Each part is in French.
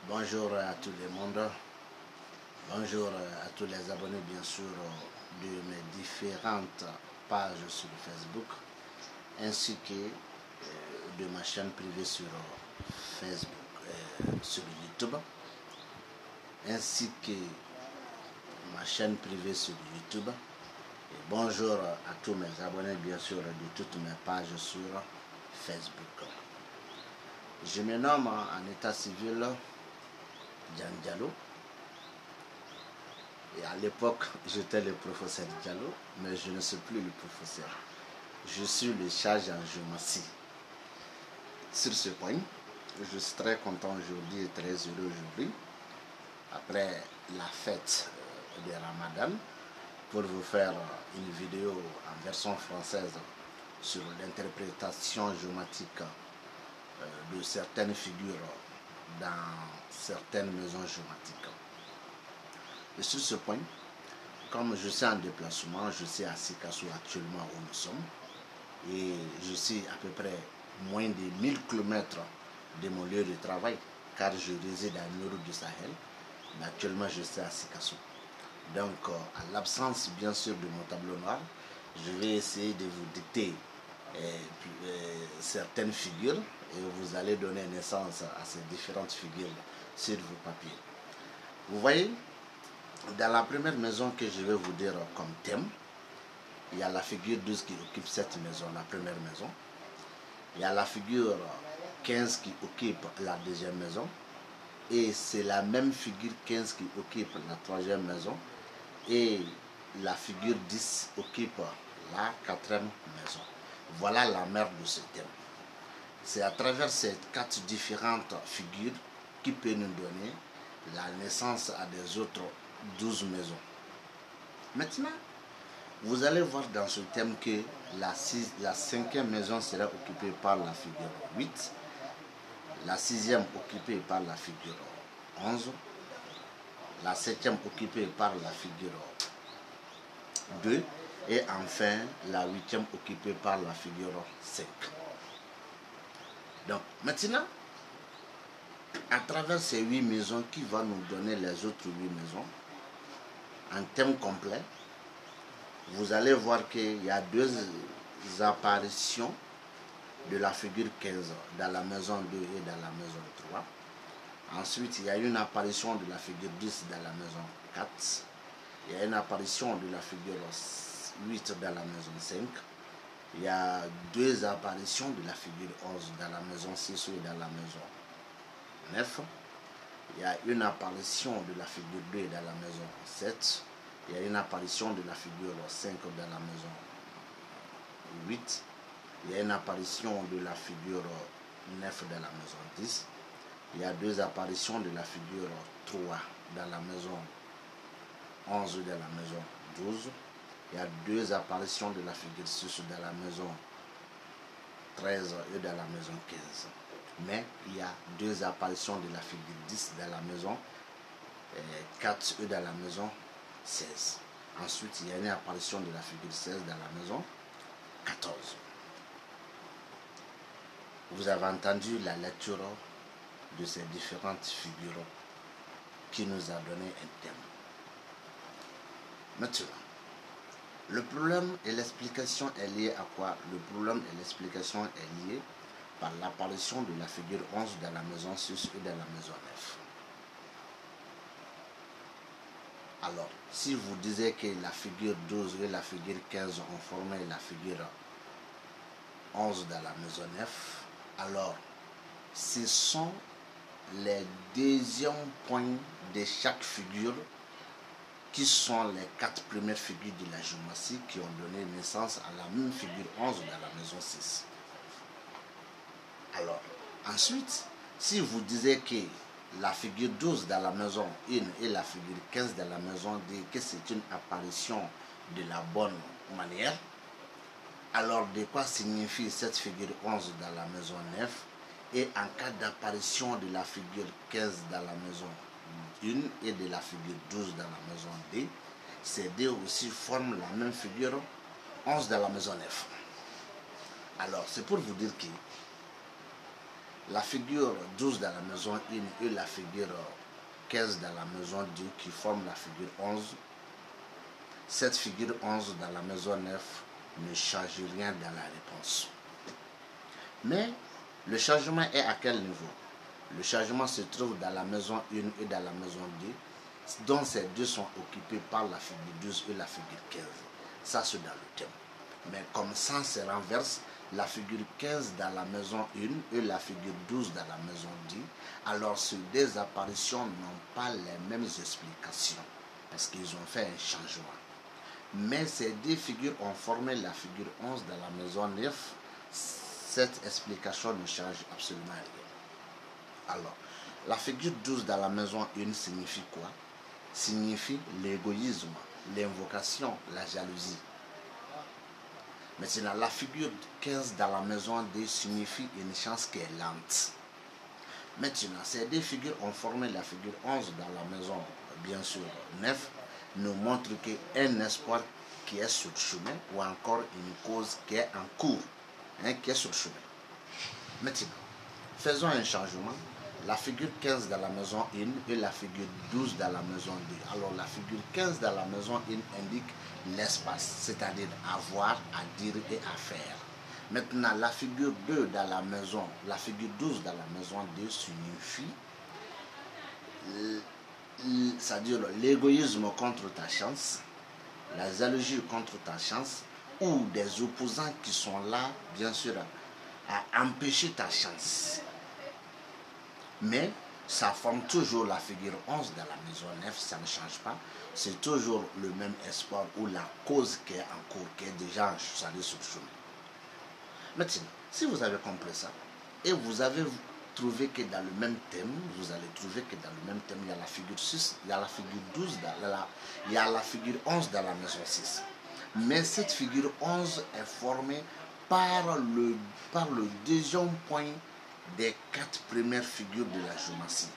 Bonjour à tout le monde, bonjour à tous les abonnés bien sûr de mes différentes pages sur Facebook ainsi que de ma chaîne privée sur Facebook, sur YouTube ainsi que ma chaîne privée sur YouTube. Et bonjour à tous mes abonnés bien sûr de toutes mes pages sur Facebook. Je me nomme en état civil Jan Diallo. Et à l'époque, j'étais le professeur Diallo, mais je ne suis plus le professeur. Je suis le chargé en géométrie. Sur ce point, je suis très content aujourd'hui et très heureux aujourd'hui, après la fête de Ramadan, pour vous faire une vidéo en version française sur l'interprétation géométrique de certaines figures dans certaines maisons géométriques. Et sur ce point, comme je suis en déplacement, je suis à Sikasso actuellement où nous sommes, et je suis à peu près moins de 1000 km de mon lieu de travail, car je réside à Nord du Sahel, mais actuellement je suis à Sikasso. Donc, à l'absence bien sûr de mon tableau noir, je vais essayer de vous dicter certaines figures et vous allez donner naissance à ces différentes figures sur vos papiers. Vous voyez, dans la première maison que je vais vous dire comme thème, il y a la figure 12 qui occupe cette maison, la première maison. Il y a la figure 15 qui occupe la deuxième maison. Et c'est la même figure 15 qui occupe la troisième maison. Et la figure 10 occupe la quatrième maison. Voilà la mère de ce thème. C'est à travers ces 4 différentes figures qui peut nous donner la naissance à des autres 12 maisons. Maintenant, vous allez voir dans ce thème que la cinquième maison sera occupée par la figure 8, la sixième occupée par la figure 11, la septième occupée par la figure 2 et enfin la huitième occupée par la figure 5. Donc maintenant, à travers ces 8 maisons qui vont nous donner les autres 8 maisons, en thème complet, vous allez voir qu'il y a 2 apparitions de la figure 15 dans la maison 2 et dans la maison 3. Ensuite, il y a une apparition de la figure 10 dans la maison 4. Il y a une apparition de la figure 8 dans la maison 5. Il y a 2 apparitions de la figure 11 dans la maison 6 et dans la maison 9. Il y a une apparition de la figure 2 dans la maison 7. Il y a une apparition de la figure 5 dans la maison 8. Il y a une apparition de la figure 9 dans la maison 10. Il y a 2 apparitions de la figure 3 dans la maison 11 dans la maison 12. Il y a 2 apparitions de la figure 6 dans la maison 13 et dans la maison 15. Mais il y a 2 apparitions de la figure 10 dans la maison 4 et dans la maison 16. Ensuite, il y a une apparition de la figure 16 dans la maison 14. Vous avez entendu la lecture de ces différentes figures qui nous a donné un thème. Maintenant, le problème et l'explication est lié à quoi? Le problème et l'explication est lié par l'apparition de la figure 11 dans la maison 6 et dans la maison 9. Alors, si vous disiez que la figure 12 et la figure 15 ont formé la figure 11 dans la maison 9, alors ce sont les deuxièmes points de chaque figure qui sont les 4 premières figures de la géométrie qui ont donné naissance à la même figure 11 dans la maison 6. Alors, ensuite, si vous disiez que la figure 12 dans la maison 1 et la figure 15 dans la maison 2, que c'est une apparition de la bonne manière, alors de quoi signifie cette figure 11 dans la maison 9? Et en cas d'apparition de la figure 15 dans la maison 1 et de la figure 12 dans la maison 2, ces deux aussi forment la même figure 11 dans la maison 9. Alors, c'est pour vous dire que la figure 12 dans la maison 1 et la figure 15 dans la maison 2 qui forment la figure 11, cette figure 11 dans la maison 9 ne change rien dans la réponse. Mais le changement est à quel niveau? Le changement se trouve dans la maison 1 et dans la maison 2, dont ces deux sont occupés par la figure 12 et la figure 15. Ça, c'est dans le thème. Mais comme ça se renverse, la figure 15 dans la maison 1 et la figure 12 dans la maison 2, alors ces deux apparitions n'ont pas les mêmes explications, parce qu'ils ont fait un changement. Mais ces deux figures ont formé la figure 11 dans la maison 9. Cette explication ne change absolument rien. Alors, la figure 12 dans la maison 1 signifie quoi? Signifie l'égoïsme, l'invocation, la jalousie. Maintenant, la figure 15 dans la maison 2 signifie une chance qui est lente. Maintenant, ces deux figures ont formé la figure 11 dans la maison, bien sûr, 9, nous montre qu'un espoir qui est sur le chemin ou encore une cause qui est en cours, qui est sur le chemin. Maintenant, faisons un changement. La figure 15 dans la maison 1 et la figure 12 dans la maison 2. Alors, la figure 15 dans la maison 1 indique l'espace, c'est-à-dire avoir, à dire et à faire. Maintenant, la figure 2 dans la maison, la figure 12 dans la maison 2 signifie, c'est-à-dire l'égoïsme contre ta chance, la jalousie contre ta chance, ou des opposants qui sont là, bien sûr, à empêcher ta chance. Mais ça forme toujours la figure 11 dans la maison 9, ça ne change pas. C'est toujours le même espoir ou la cause qui est en cours, qui est déjà installée sur le chemin. Maintenant, si vous avez compris ça, et vous avez trouvé que dans le même thème, vous allez trouver que dans le même thème, il y a la figure 6, il y a la figure 12, il y a la figure 11 dans la maison 6. Mais cette figure 11 est formée par le deuxième point des 4 premières figures de la géométrie.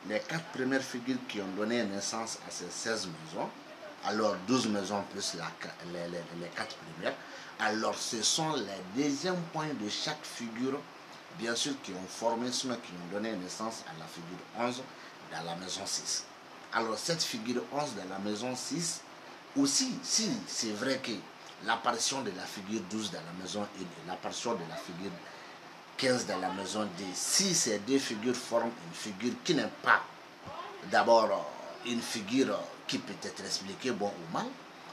Les 4 premières figures qui ont donné naissance à ces 16 maisons, alors 12 maisons plus les 4 premières, alors ce sont les deuxièmes points de chaque figure, bien sûr, qui ont formé, qui ont donné naissance à la figure 11 dans la maison 6. Alors cette figure 11 dans la maison 6, aussi, si c'est vrai que l'apparition de la figure 12 dans la maison 1 et l'apparition de la figure 15 dans la maison 2, si ces deux figures forment une figure qui n'est pas d'abord une figure qui peut être expliquée bon ou mal,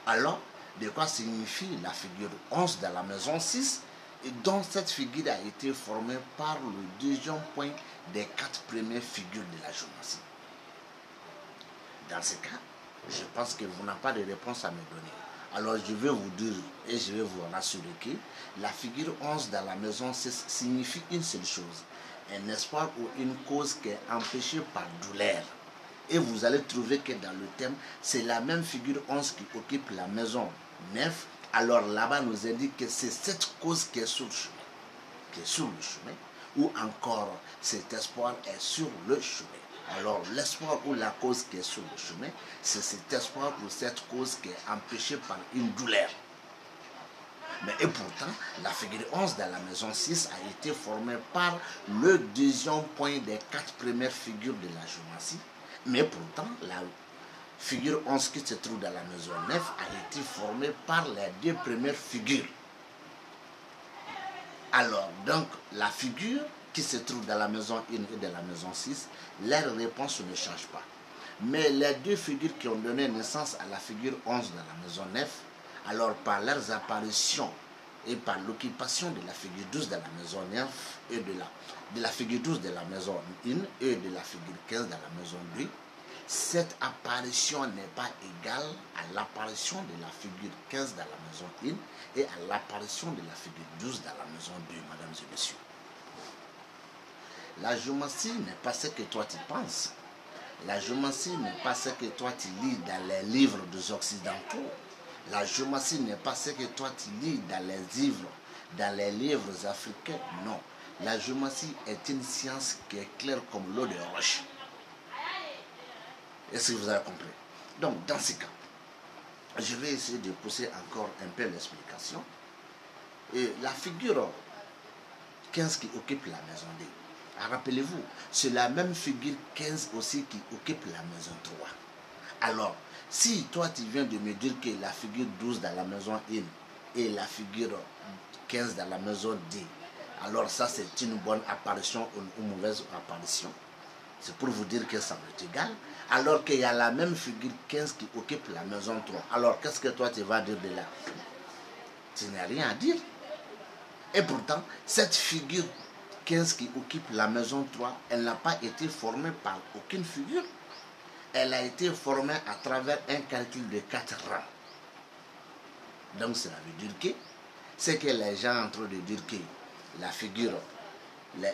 alors de quoi signifie la figure 11 dans la maison 6, et dont cette figure a été formée par le deuxième point des 4 premières figures de la géométrie. Dans ce cas, je pense que vous n'avez pas de réponse à me donner. Alors je vais vous dire et je vais vous rassurer que la figure 11 dans la maison 6 signifie une seule chose, un espoir ou une cause qui est empêchée par douleur. Et vous allez trouver que dans le thème, c'est la même figure 11 qui occupe la maison 9. Alors là-bas nous indique que c'est cette cause qui est sur le chemin, ou encore cet espoir est sur le chemin. Alors l'espoir ou la cause qui est sur le chemin, c'est cet espoir ou cette cause qui est empêchée par une douleur. Mais et pourtant, la figure 11 dans la maison 6 a été formée par le deuxième point des 4 premières figures de la géométrie. Mais pourtant, la figure 11 qui se trouve dans la maison 9 a été formée par les 2 premières figures. Alors, donc, la figure qui se trouve dans la maison 1 et dans la maison 6, leur réponse ne change pas. Mais les 2 figures qui ont donné naissance à la figure 11 dans la maison 9, alors par leurs apparitions et par l'occupation de la figure 12 dans la maison 9 et de la figure 12 de la maison 1 et de la figure 15 dans la maison 2, cette apparition n'est pas égale à l'apparition de la figure 15 dans la maison 1 et à l'apparition de la figure 12 dans la maison 2, mesdames et messieurs. La géométrie n'est pas ce que toi tu penses. La géométrie n'est pas ce que toi tu lis dans les livres des Occidentaux. La géométrie n'est pas ce que toi tu lis dans les livres africains. Non. La géométrie est une science qui est claire comme l'eau de roche. Est-ce que vous avez compris? Donc, dans ce cas, je vais essayer de pousser encore un peu l'explication. Et la figure 15 qui occupe la maison 2. Rappelez-vous, c'est la même figure 15 aussi qui occupe la maison 3. Alors, si toi tu viens de me dire que la figure 12 dans la maison 1 et la figure 15 dans la maison D, alors ça c'est une bonne apparition ou une mauvaise apparition. C'est pour vous dire que ça m'est égal. Alors qu'il y a la même figure 15 qui occupe la maison 3. Alors qu'est-ce que toi tu vas dire de là? Tu n'as rien à dire. Et pourtant, cette figure 15 qui occupe la maison 3, elle n'a pas été formée par aucune figure. Elle a été formée à travers un calcul de 4 rangs. Donc cela veut dire que c'est que les gens sont en train de dire que la figure,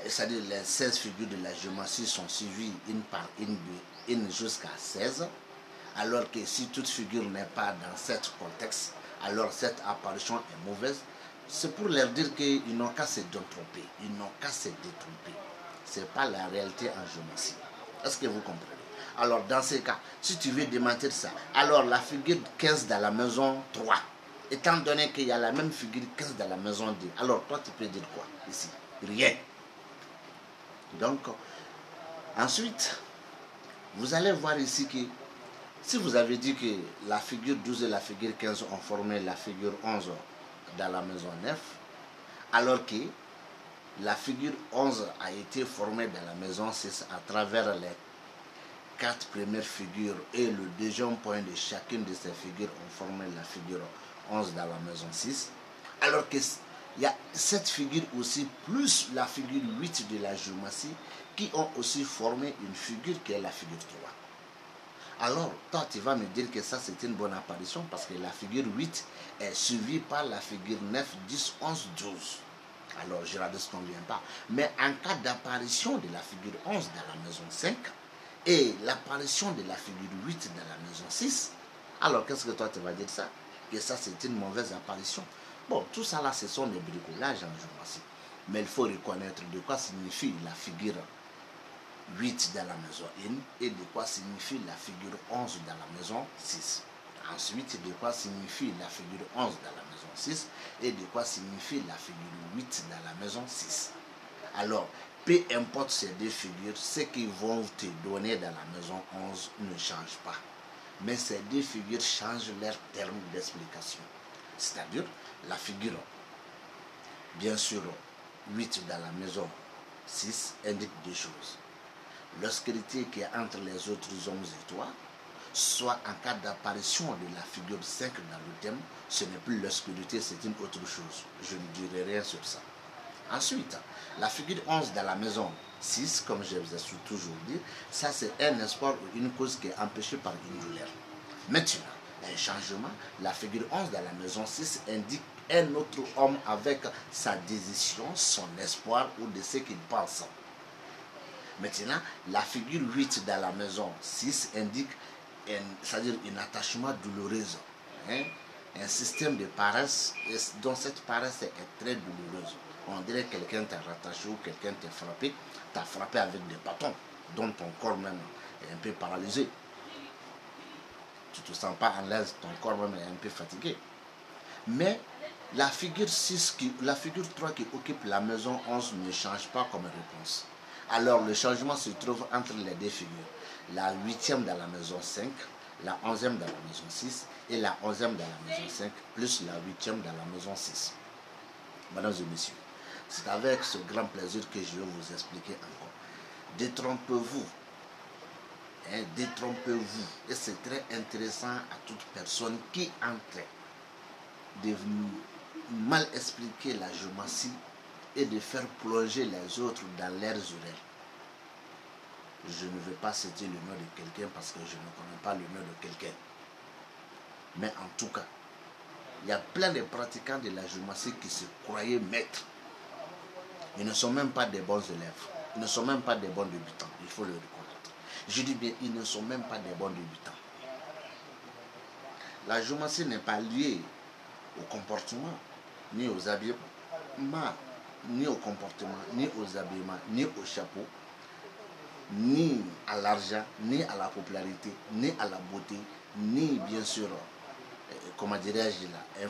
c'est-à-dire les 16 figures de la géométrie sont suivies une par une jusqu'à 16, alors que si toute figure n'est pas dans cet contexte, alors cette apparition est mauvaise. C'est pour leur dire qu'ils n'ont qu'à se détromper, ils n'ont qu'à se détromper. Ce n'est pas la réalité en géométrie. Est-ce que vous comprenez? Alors dans ces cas, si tu veux démentir ça, alors la figure 15 dans la maison 3, étant donné qu'il y a la même figure 15 dans la maison 2, alors toi tu peux dire quoi ici? Rien. Donc, ensuite, vous allez voir ici que si vous avez dit que la figure 12 et la figure 15 ont formé la figure 11 dans la maison 9, alors que la figure 11 a été formée dans la maison 6 à travers les 4 premières figures et le deuxième point de chacune de ces figures ont formé la figure 11 dans la maison 6, alors que il y a cette figure aussi plus la figure 8 de la géométrie qui ont aussi formé une figure qui est la figure 3. Alors, toi, tu vas me dire que ça, c'est une bonne apparition parce que la figure 8 est suivie par la figure 9, 10, 11, 12. Alors, je ne convient pas. Mais en cas d'apparition de la figure 11 dans la maison 5 et l'apparition de la figure 8 dans la maison 6, alors qu'est-ce que toi, tu vas dire ça? Que ça, c'est une mauvaise apparition. Bon, tout ça là, ce sont des bricolages en géométrie. Mais il faut reconnaître de quoi signifie la figure 8 dans la maison 1 et de quoi signifie la figure 11 dans la maison 6. Ensuite, de quoi signifie la figure 11 dans la maison 6 et de quoi signifie la figure 8 dans la maison 6. Alors, peu importe ces deux figures, ce qu'ils vont te donner dans la maison 11 ne change pas. Mais ces deux figures changent leur terme d'explication. C'est-à-dire, la figure, bien sûr, 8 dans la maison 6 indique deux choses. L'obscurité qui est entre les autres hommes et toi, soit en cas d'apparition de la figure 5 dans le thème, ce n'est plus l'obscurité, c'est une autre chose. Je ne dirai rien sur ça. Ensuite, la figure 11 dans la maison 6, comme je vous ai toujours dit, ça c'est un espoir ou une cause qui est empêchée par une douleur. Maintenant, un changement, la figure 11 dans la maison 6 indique un autre homme avec sa décision, son espoir ou de ce qu'il pense. Maintenant, la figure 8 dans la maison 6 indique c'est-à-dire un attachement douloureuse. Un système de paresse dont cette paresse est très douloureuse. On dirait que quelqu'un t'a rattaché ou quelqu'un t'a frappé avec des bâtons, dont ton corps même est un peu paralysé. Tu ne te sens pas à l'aise, ton corps même est un peu fatigué. Mais la figure 3 qui occupe la maison 11 ne change pas comme réponse. Alors le changement se trouve entre les deux figures. La 8e dans la maison 5, la 11e dans la maison 6 et la 11e dans la maison 5 plus la 8e dans la maison 6. Mesdames et messieurs, c'est avec ce grand plaisir que je vais vous expliquer encore. Détrompez-vous. Détrompez-vous. Et c'est très intéressant à toute personne qui est en train de mal expliquer la géométrie et de faire plonger les autres dans leurs erreurs. Je ne vais pas citer le nom de quelqu'un parce que je ne connais pas le nom de quelqu'un. Mais en tout cas, il y a plein de pratiquants de la géométrie qui se croyaient maîtres. Ils ne sont même pas des bons élèves. Ils ne sont même pas des bons débutants. Il faut le reconnaître. Je dis bien, ils ne sont même pas des bons débutants. La géométrie n'est pas liée au comportement, ni aux habillements, ni au comportement, ni aux habillements, ni au chapeau, ni à l'argent, ni à la popularité, ni à la beauté, ni bien sûr, comment dirais-je là,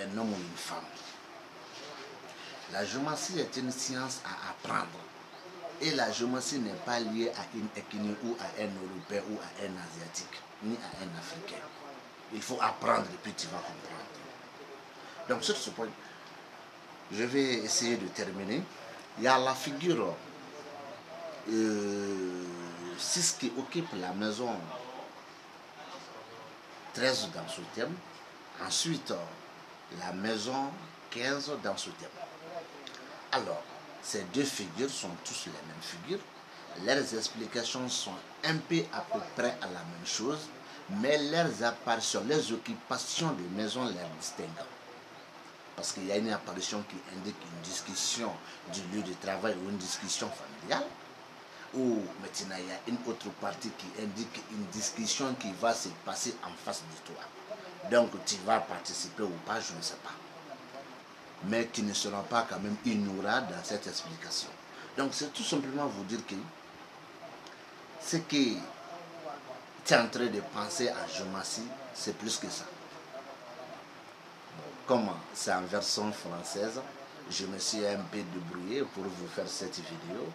un homme ou une femme. La géométrie est une science à apprendre. Et la géométrie n'est pas liée à une ethnie ou à un Européen ou à un Asiatique, ni à un Africain. Il faut apprendre et puis tu vas comprendre. Donc sur ce point, je vais essayer de terminer. Il y a la figure 6 qui occupe la maison 13 dans ce thème. Ensuite, la maison 15 dans ce thème. Alors, ces deux figures sont tous les mêmes figures. Leurs explications sont un peu à peu près à la même chose, mais leurs apparitions, les occupations des maisons les distinguent. Parce qu'il y a une apparition qui indique une discussion du lieu de travail ou une discussion familiale, ou maintenant il y a une autre partie qui indique une discussion qui va se passer en face de toi. Donc tu vas participer ou pas, je ne sais pas. Mais qui ne seront pas quand même ignorants dans cette explication. Donc c'est tout simplement vous dire que ce que tu es en train de penser à Jumassi, c'est plus que ça. Comme c'est en version française, je me suis un peu débrouillé pour vous faire cette vidéo.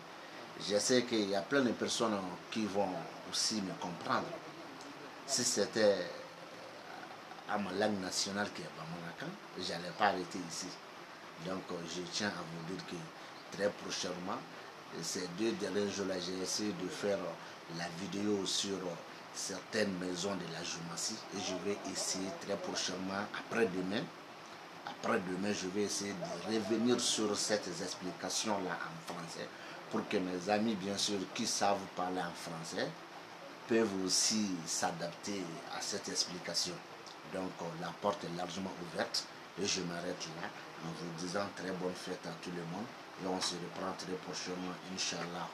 Je sais qu'il y a plein de personnes qui vont aussi me comprendre. Si c'était à ma langue nationale qui est Bamanakan, je n'allais pas arrêter ici. Donc je tiens à vous dire que très prochainement, ces 2 derniers jours-là, j'ai essayé de faire la vidéo sur certaines maisons de la Jumassi et je vais essayer très prochainement, après-demain, je vais essayer de revenir sur ces explications-là en français pour que mes amis, bien sûr, qui savent parler en français, peuvent aussi s'adapter à cette explication. Donc la porte est largement ouverte et je m'arrête là en vous disant très bonne fête à tout le monde et on se reprend très prochainement, Inch'Allah.